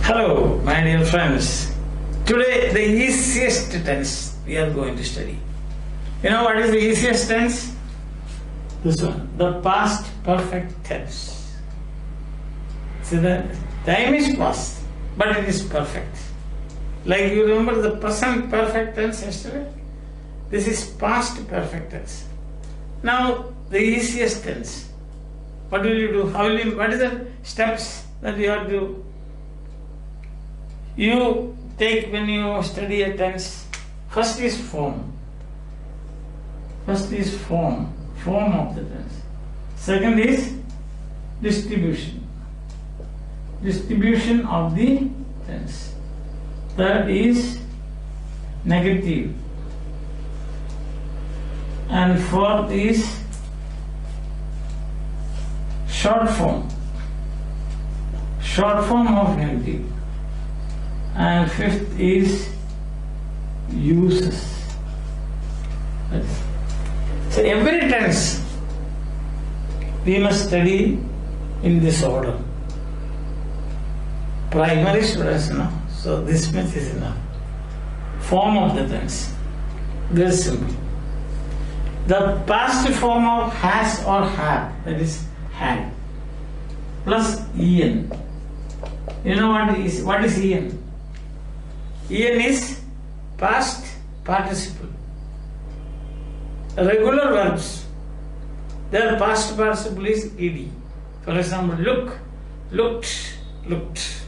Hello, my dear friends. Today, the easiest tense we are going to study. You know what is the easiest tense? This one, the past perfect tense. See, the time is past, but it is perfect. Like you remember the present perfect tense yesterday? This is past perfect tense. Now, the easiest tense. What will you do? What is the steps that you have to do? You take when you study a tense, first is form. First is form of the tense. Second is distribution of the tense. Third is negative. And fourth is short form of negative. And fifth is uses. So every tense we must study in this order. Primary students know, so this much is enough. Form of the tense, very simple. The past form of has or have, that is had, plus en. You know what is en? En is past participle. Regular verbs, their past participle is ed. For example, look, looked, looked.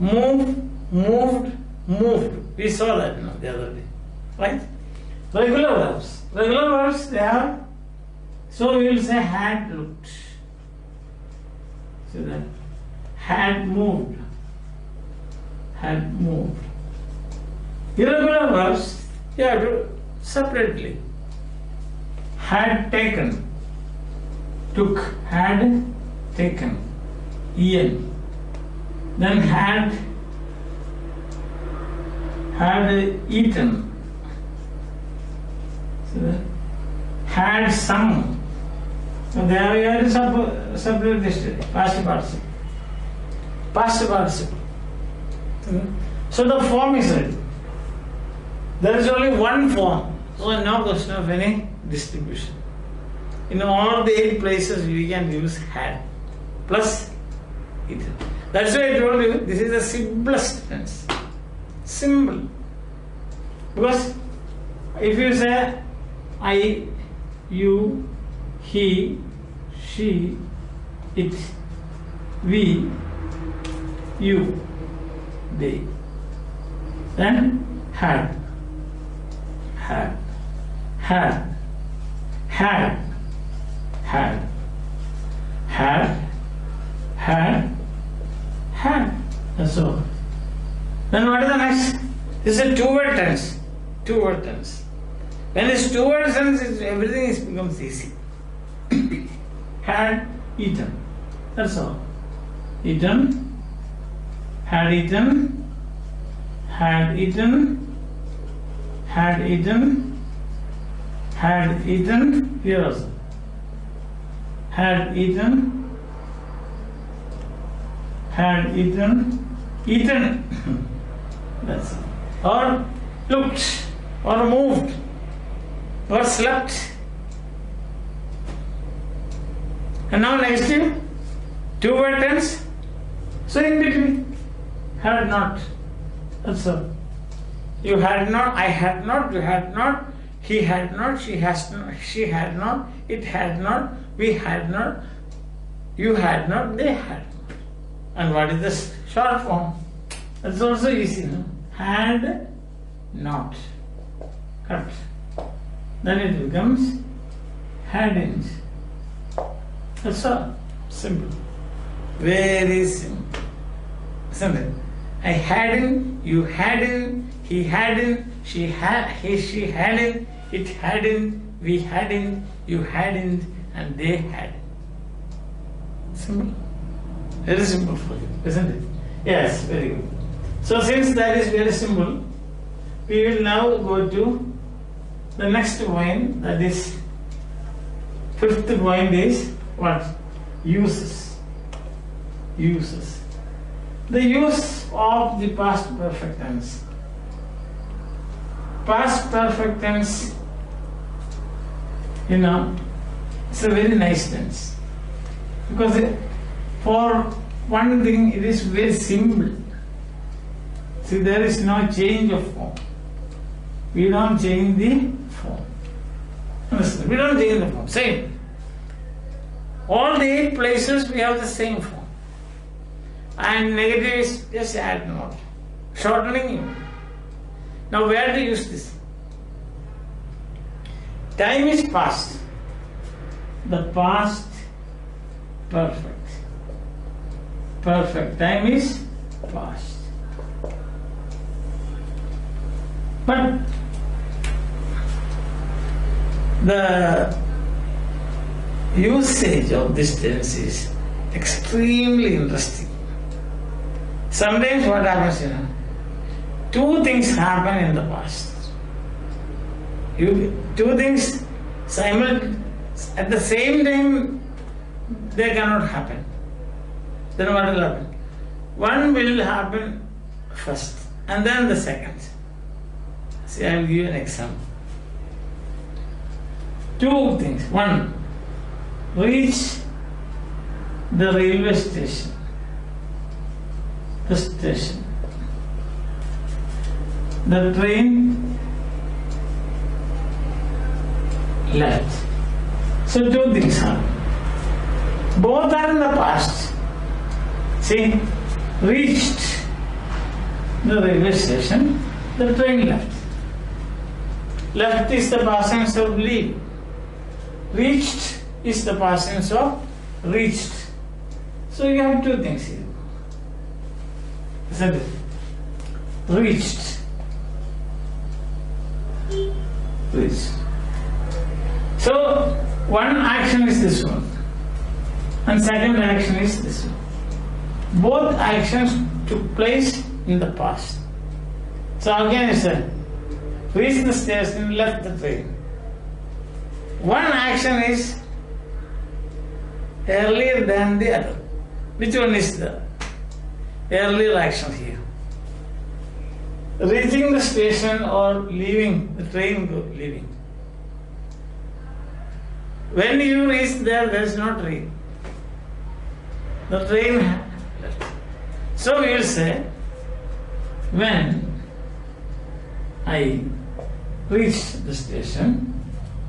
Move, moved, moved. We saw that the other day, right? Regular verbs they have. So we will say had looked. So that had moved. Had moved. Irregular verbs you have to separately. Had taken. Took. Had taken. En. Then had eaten. So that had sung. So they are very separate listed. Past participle. Past participle. So the form is ready. There is only one form. So no question of any distribution. In all the 8 places we can use had plus eaten. That's why I told you this is the simplest tense. Simple. Because if you say I, you, he, she, it, we, you, they, then had, that's all. Then what is the next? This is a two-word tense. Two-word tense. When it's two-word tense, everything becomes easy. Had eaten. That's all. Eaten. Had eaten. Had eaten. Had eaten. Had eaten. Here also. Had eaten. Had eaten. Eaten. That's all. Or looked. Or moved. Or slept. And now next year, two-word tense. So in between, had not. That's all. You had not, I had not, you had not, he had not, she has not, she had not, it had not, we had not, you had not, they had not. And what is this short form? That's also easy, no? Had not. Cut. Then it becomes hadn't. That's all. Simple. Very simple. Isn't it? I hadn't, you hadn't, he hadn't, she hadn't, it hadn't, we hadn't, you hadn't, and they hadn't. Simple. Very simple for you, isn't it? Yes, very good. So since that is very simple, we will now go to the next point, that is fifth point is what? Uses. Uses. The use of the past perfect tense. Past perfect tense, it's a very nice tense. Because for one thing, it is very simple. See, there is no change of form. We don't change the form. Understand? We don't change the form. Same. All the 8 places we have the same form. And negative is just add not. Shortening it. Now where to use this? Time is past. The past perfect. Perfect. Time is past. But the usage of this tense is extremely interesting. Sometimes what happens, 2 things happen in the past. Two things at the same time, they cannot happen. Then what will happen? One will happen first and then the second. See, I will give you an example. 2 things. One, reach the railway station. The station. The train left. So 2 things happen. Both are in the past. See, reached the railway station, the train left. Left is the past tense of leave. Reached is the past tense of reached. So you have 2 things here. Isn't it? Reached. Reached. So one action is this one, and second action is this one. Both actions took place in the past. So again it's a reached the station, left the train. One action is earlier than the other. Which one is the earlier action here? Reaching the station or leaving, the train leaving. When you reach there, there is no train. The train left. So we will say, when I reached the station,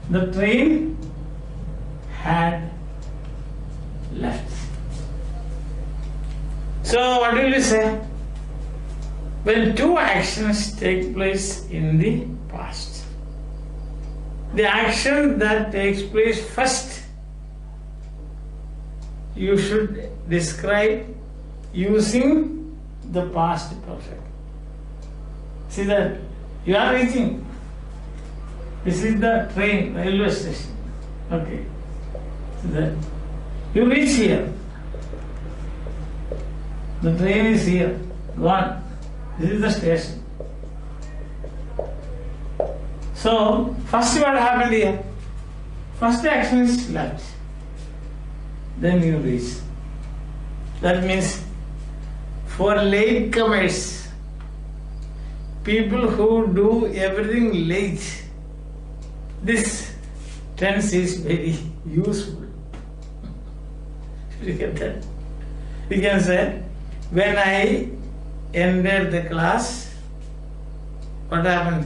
the train had left. So what will we say? When 2 actions take place in the past, the action that takes place first, you should describe using the past perfect. See that you are reaching. This is the train, railway station. Okay. See that you reach here. The train is here. Gone. This is the station. So, first what happened here? First action is left. Then you reach. That means for latecomers, people who do everything late, this tense is very useful. You get that? You can say, when I entered the class, what happened?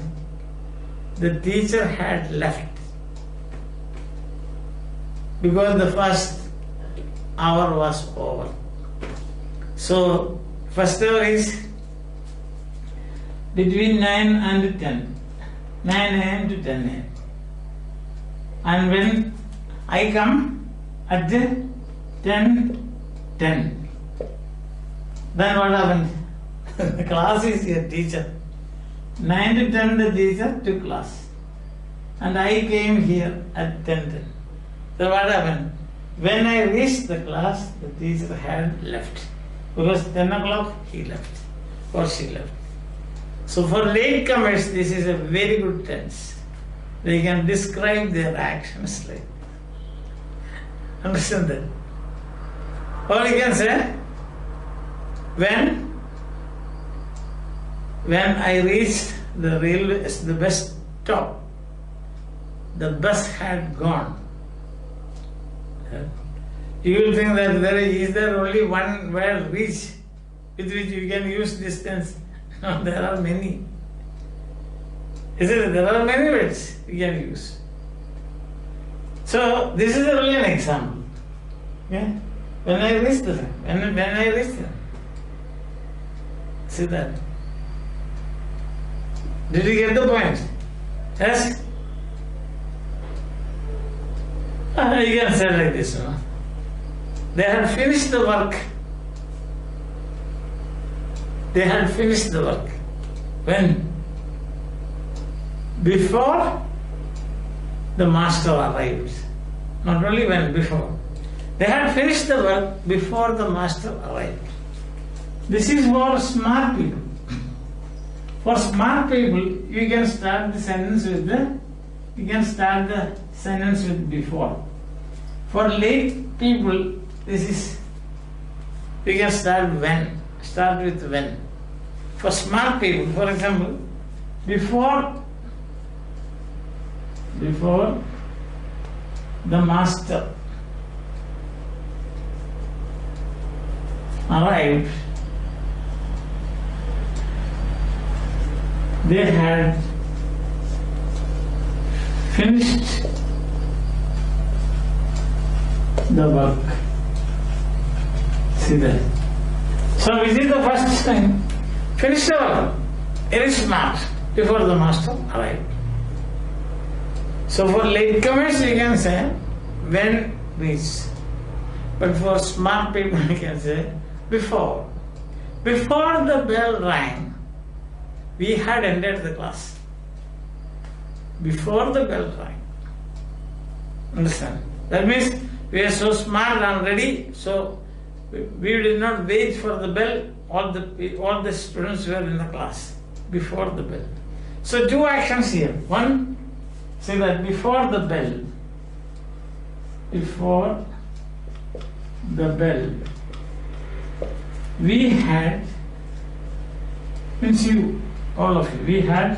The teacher had left because the first hour was over. So, first hour is between 9 and 10. 9 a.m. to 10 a.m. And when I come at the 10:10, then what happened? The class is here, teacher. 9 to 10 the teacher took class. And I came here at 10:10. So what happened? When I reached the class, the teacher had left. Because 10 o'clock he left or she left. So for latecomers, this is a very good tense. They can describe their actions like. Understand that? Or you can say, when I reached the railway, the bus stop, the bus had gone. You will think that is there only one word reach with which you can use distance? No, there are many. There are many words you can use. So this is only an example. Yeah? When I reached the when I reached the see that. Did you get the point? Yes? You can say like this, no? They had finished the work. They had finished the work. When? Before the master arrived. Not only when, before. They had finished the work before the master arrived. This is for smart people. For smart people, you can start the sentence with before. For late people, this is, you can start with when. For smart people, for example, before the master arrived, they had finished the work. See that? So which is the first thing? Finish the work. Very smart before the master arrived. So for latecomers you can say when reached. But for smart people you can say before. Before the bell rang, we had entered the class. Before the bell rang. Understand? That means we are so smart and ready, so we did not wait for the bell. All the students were in the class before the bell. So two actions here. One, say that before the bell, we had, means you, all of you, we had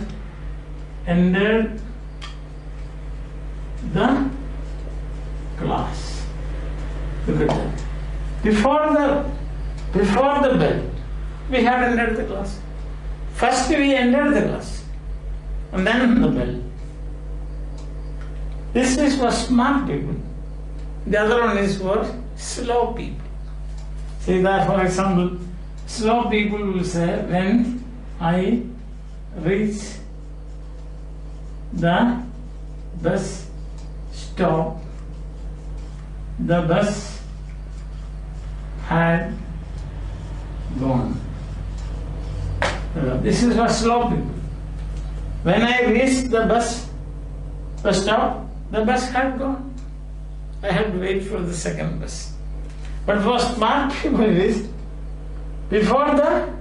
entered the class. Look at that. Before the bell, we had entered the class. First we entered the class, and then the bell. This is for smart people. The other one is for slow people. See that, for example, slow people will say, when I reach the bus stop, the bus had gone. This is for slow people. When I reached the bus stop, the bus had gone. I had to wait for the second bus. But for smart people it is before the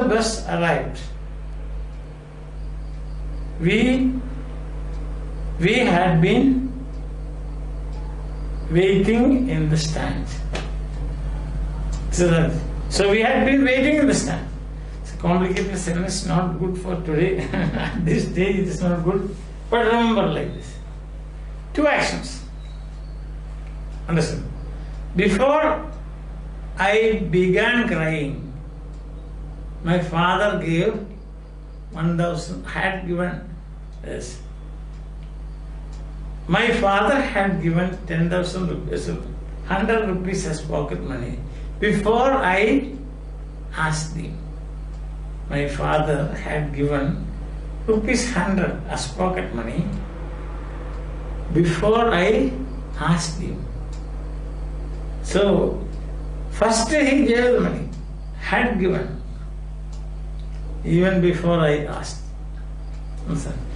bus arrived, we had been waiting in the stand. So we had been waiting in the stand. It's a complicated sentence, not good for today. At this stage it is not good. But remember like this. Two actions. Understand? Before I began crying, my father gave 1,000, had given, yes. My father had given 10,000 rupees, 100 rupees as pocket money. Before I asked him, my father had given rupees 100 as pocket money before I asked him. So, first he gave the money, had given, even before I asked.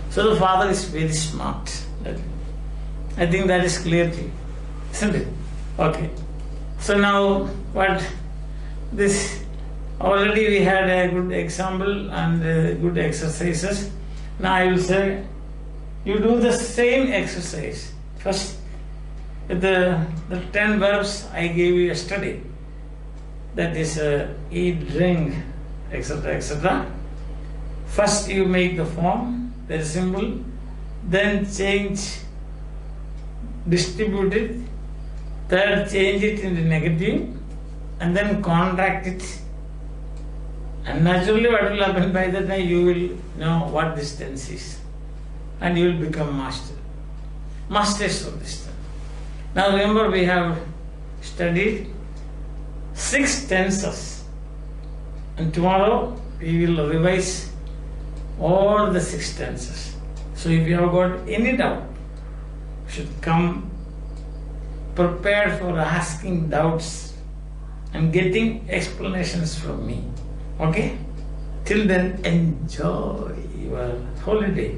So the father is very smart. I think that is clear to you, isn't it? Okay. So now what this, already we had a good example and good exercises. Now I will say, you do the same exercise. First, The 10 verbs I gave you yesterday, that is eat, drink, etc., etc. First you make the form, very simple, then change, distribute it, third change it into negative, and then contract it. And naturally what will happen, by the time you will know what this tense is. And you will become masters of this tense. Now remember, we have studied 6 tenses. And tomorrow we will revise all the 6 tenses. So if you have got any doubt, you should come prepared for asking doubts and getting explanations from me. Okay? Till then, enjoy your holiday.